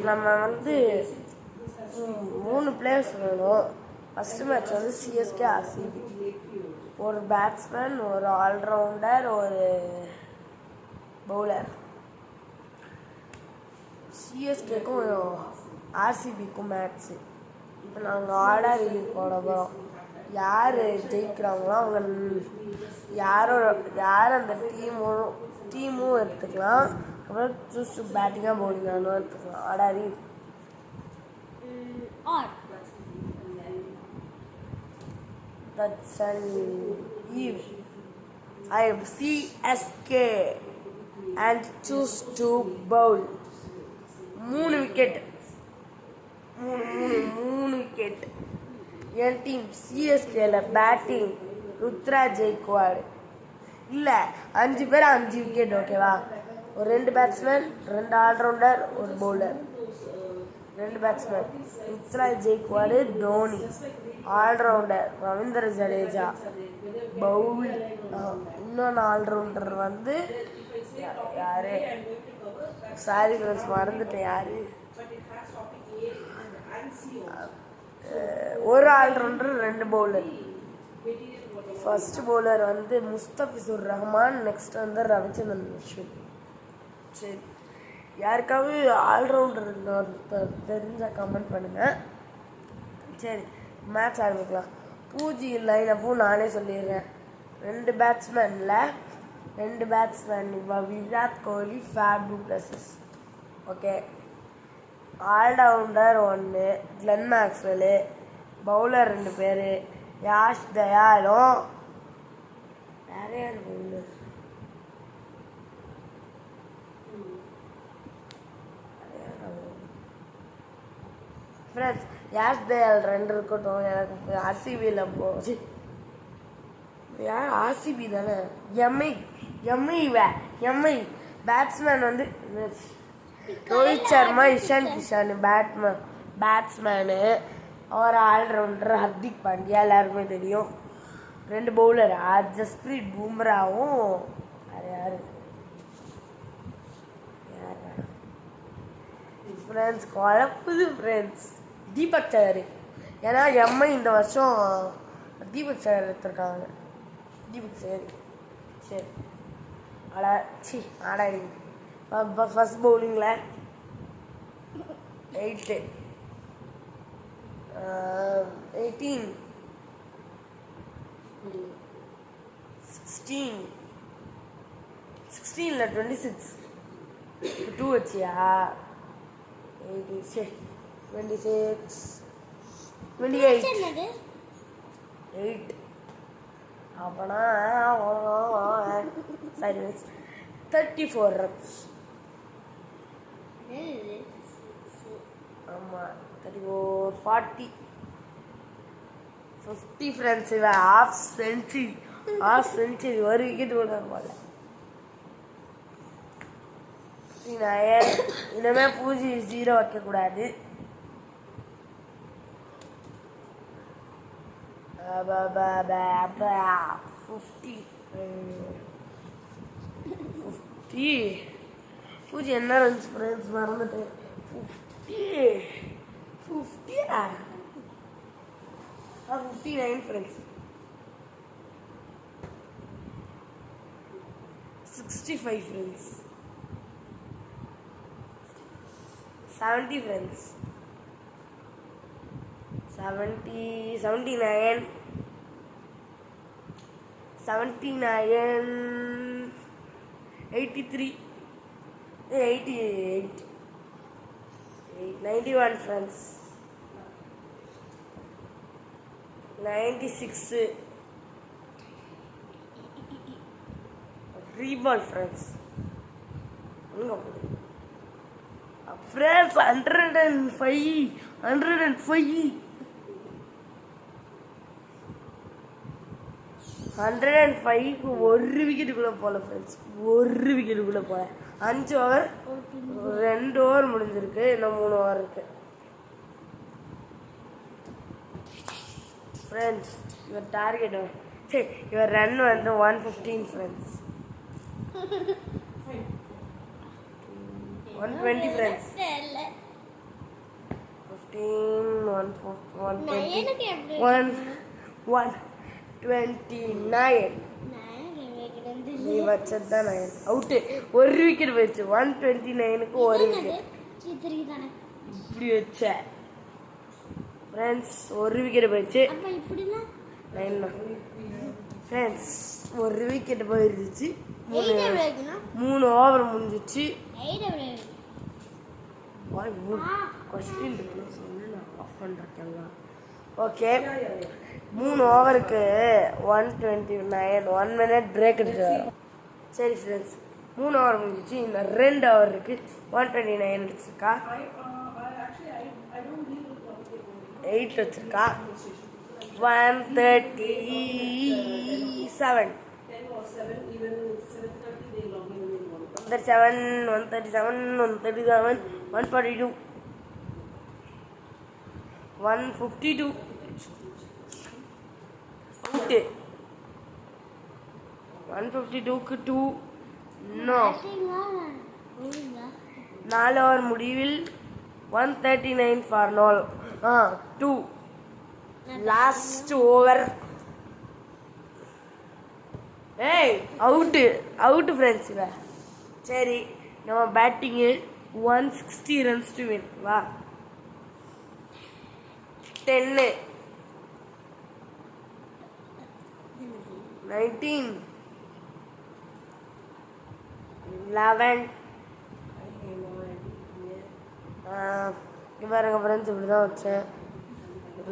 நம்ம வந்து 3 பிளேயர்ஸ் வேணும். ஃபஸ்ட்டு மேட்ச் வந்து சிஎஸ்கே ஆர்சிபி. ஒரு பேட்ஸ்மேன், ஒரு ஆல்ரவுண்டர், ஒரு பவுலர். சிஎஸ்கேக்கும் ஆர்சிபிக்கும் மேட்ச்சு. இப்போ நாங்கள் ஆர்டர் ரிவ்யூ போட போகிறோம். யார் ஜெயிக்கிறாங்களோ அவங்க யார் அந்த டீமும் எடுத்துக்கலாம். அப்புறம் சூஸ் பேட்டிங்காக பவுலிங்காக எடுத்துக்கலாம். Order review That's an Eve. I am CSK and choose to bowl. 3 wicket. 3 wicket. என் டீம் சிஎஸ்கேல பேட்டிங் ருத்ரா ஜெய்க்வாட். இல்லை 5 பேர் 5 விக்கெட். ஓகேவா? ஒரு 2 பேட்ஸ்மேன், 2 ஆல்ரவுண்டர், ஒரு bowler. 2 batsman Rudra Gaikwad, Dhoni. Allrounder Ravindra Jadeja. Bowl இன்னொன்று ஆல்ரவுண்டர் வந்து யாரு? சாரி ஃப்ரெண்ட்ஸ், மறந்துட்டேன் யாரு. ஒரு ஆல்ரவுண்டர், 2 பவுலர். ஃபர்ஸ்ட் பவுலர் வந்து முஸ்தபிசுர் ரஹ்மான். நெக்ஸ்ட் வந்து ரவிச்சந்திரன் அஸ்வின். சரி, யாருக்காவது ஆல்ரவுண்டர் தெரிஞ்சால் கமெண்ட் பண்ணுங்கள். சரி, மேட்ச் ஆரம்பிக்கலாம். பூஜி லைனப்பும் நானே சொல்லிடுறேன். 2 பேட்ஸ்மேனில் 2 பேட்ஸ்மேன் இப்போ Virat Kohli, Faf du Plessis. Okay. Allrounder 1 Glenn Maxwell. Bowler 2 பேர், யாஷ் தயாலும். நிறைய பவுலர். ஃப்ரெண்ட்ஸ், யாஷ் தயால் 2 இருக்கட்டும். எனக்கு ஆர்சிபியில் போச்சு. யார்? ஆர்சிபி தானே. எம்ஐ பேட்ஸ்மேன் வந்து ரோஹித் சர்மா, இஷான் கிஷான். பேட்ஸ்மேனு. அவர் ஆல்ரவுண்டர் ஹர்திக் பாண்டியா, எல்லாருக்குமே தெரியும். 2 பவுலர் ஜஸ்பிரீத் பும்ராவும். யார் ஃப்ரெண்ட்ஸ்? குழப்புது ஃப்ரெண்ட்ஸ். தீபக் சஹர். ஏன்னா எம்ஐ இந்த வருஷம் தீபக் சஹர் எடுத்துருக்காங்க. தீபக் சஹர். சரி, ஆடாடி. ஃபர்ஸ்ட் பவுலிங்கில் 8 18 16 26 2 வச்சியா? 26 28 8 அப்பனா சரி 34 ரன்ஸ். ஆமாம், 34 40 50 ஃப்ரெண்ட்ஸ். இவன் ஹாஃப் சென்ச்சுரி 1 விக்கெட் கூட போல. இனிமே பூஜி 0 வைக்கக்கூடாது. 50 பூஜி என்ன ரன்ஸ் ஃப்ரெண்ட்ஸ்? மறந்துட்டு 59 friends. 65 friends. 70 friends. 79 83 88 91 friends. 96 ரீபால் friends. Friends 105 105க்கு 1 விக்கெட்டுக்குள்ளே போகல ஃப்ரெண்ட்ஸ். 1 விக்கெட்டுக்குள்ளே போகல. 5 ஓவர் 2 ஓவர் முடிஞ்சிருக்கு. இன்னும் 3 ஓவர் இருக்கு friends. Your target your run வந்து 115 ஃப்ரெண்ட்ஸ். 120 ஃப்ரெண்ட்ஸ். 129 நீ வச்சது தான் 9 அவுட்டு. ஒரு விக்கெட் போயிடுச்சு. 129க்கு ஒரு விக்கெட் இப்படி வச்ச ஃப்ரெண்ட்ஸ். ஒரு விக்கெட் போயிடுச்சு. 9 ஃப்ரெண்ட்ஸ் ஒரு விக்கெட் போயிருச்சு. 3 ஓவர் முடிஞ்சிச்சு. ஓகே 3 ஓவருக்கு 129 1 மினிட் பிரேக் எடுத்து வரும். சரி ஃப்ரெண்ட்ஸ் 3 ஓவர் முடிஞ்சிச்சு. இன்னும் 2 ஓவர் இருக்கு. 129 வச்சிருக்கா. 8 வச்சிருக்கா. 137 142 152 அவுட்டு. 152க்கு 2 இன்னும் 4 ஓவர் முடிவில் 139 ஃபார் நால் 2 லாஸ்ட் ஓவர். Out friends. சரி நம்ம பேட்டிங்கு 160 runs டு வின். வா 10 19 11 பாருங்க ஃப்ரெண்ட்ஸ் இப்படி தான் வச்சேன். 16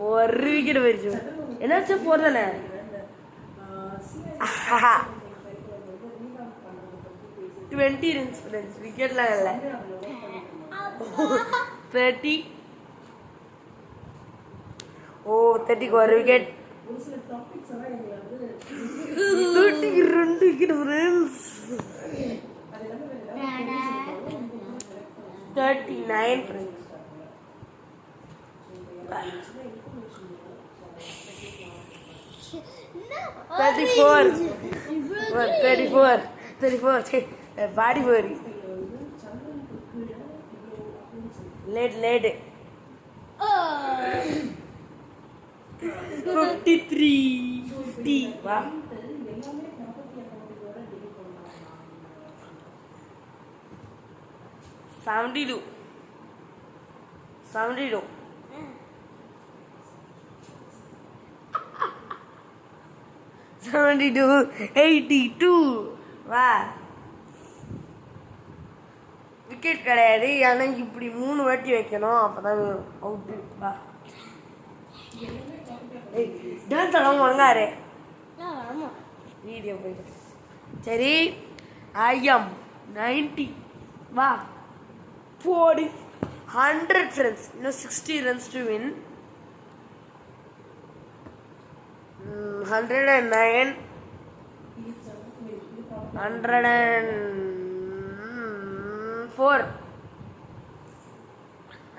ஒரு விக்கெட் போயிடுச்சு. என்னாச்சு போறதானே 20 runs ஃப்ரெண்ட்ஸ். விக்கெட்லாம் இல்லை. 30 30க்கு ஒரு விக்கெட். 30க்கு 2 wicket friends. 39 ஃப்ரெண்ட்ஸ். 34 பாடி போரி லேட் 53 50 வா 72 82 வா. விக்கெட் கிடையாது. ஆனால் இப்படி 3 வாட்டி வைக்கணும். அப்போதான் அவுட்டு. வா டான்ஸ் ஆடாம ஒழுங்காரு வீடியோ போயிட்டு. சரி ஐயம் 90 வா 40 100 ஃப்ரெண்ட்ஸ். இன்னும் 60 runs டு வின். 109 104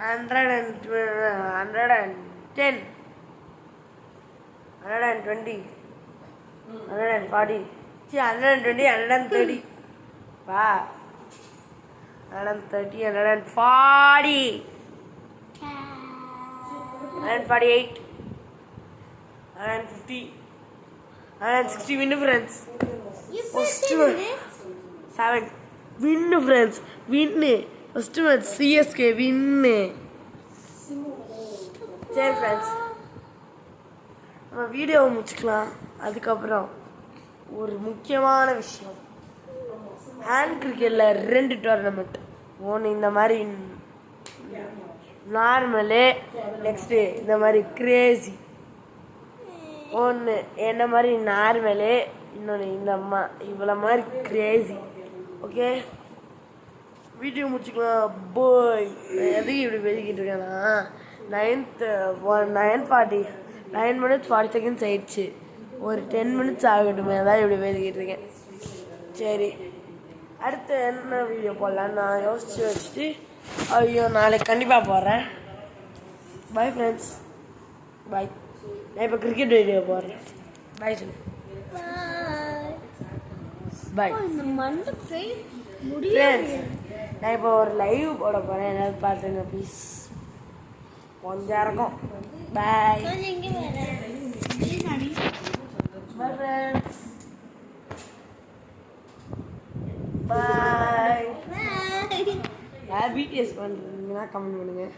110 120 140 120 130 வா 130 140 148 150 160 win friends. First 7 win friends. Win first match CSK win. சரி ஃப்ரெண்ட்ஸ் நம்ம வீடியோவை முடிச்சுக்கலாம். அதுக்கப்புறம் ஒரு முக்கியமான விஷயம், ஹேண்ட் கிரிக்கெட்டில் 2 டோர்னமெண்ட். ஒன்று இந்த மாதிரி நார்மலு, நெக்ஸ்ட்டு இந்த மாதிரி கிரேசி. ஒன்று என்ன மாதிரி நார்மலு, இன்னொன்று இந்த இவ்வளோ மாதிரி கிரேசி. ஓகே வீடியோ முடிச்சுக்கலாம். போய் எதுக்கு இப்படி பேசிக்கிட்டு இருக்கேன்னா 9 minutes 40 seconds ஆயிடுச்சு. ஒரு 10 minutes ஆகட்டுமே, அதான் இப்படி பேசிக்கிட்டு இருக்கேன். சரி அடுத்து என்ன வீடியோ போடலான்னு நான் யோசிச்சு வச்சுட்டு ஐயோ நாளைக்கு கண்டிப்பாக போடுறேன். Bye friends. பாய். நான் இப்போ கிரிக்கெட் வீடியோ போடுறேன். பாய் சொல்லு. பாய். ஃப்ரெண்ட்ஸ் நான் இப்போ ஒரு லைவ் போட போகிறேன், ஏதாவது பார்த்துங்க ப்ளீஸ். கொஞ்சம் இருக்கும். பாய் பாய் ஃப்ரெண்ட்ஸ், பாய். யார் பிடிஎஸ் பண்ணுறீங்கன்னா கமெண்ட் பண்ணுங்கள்.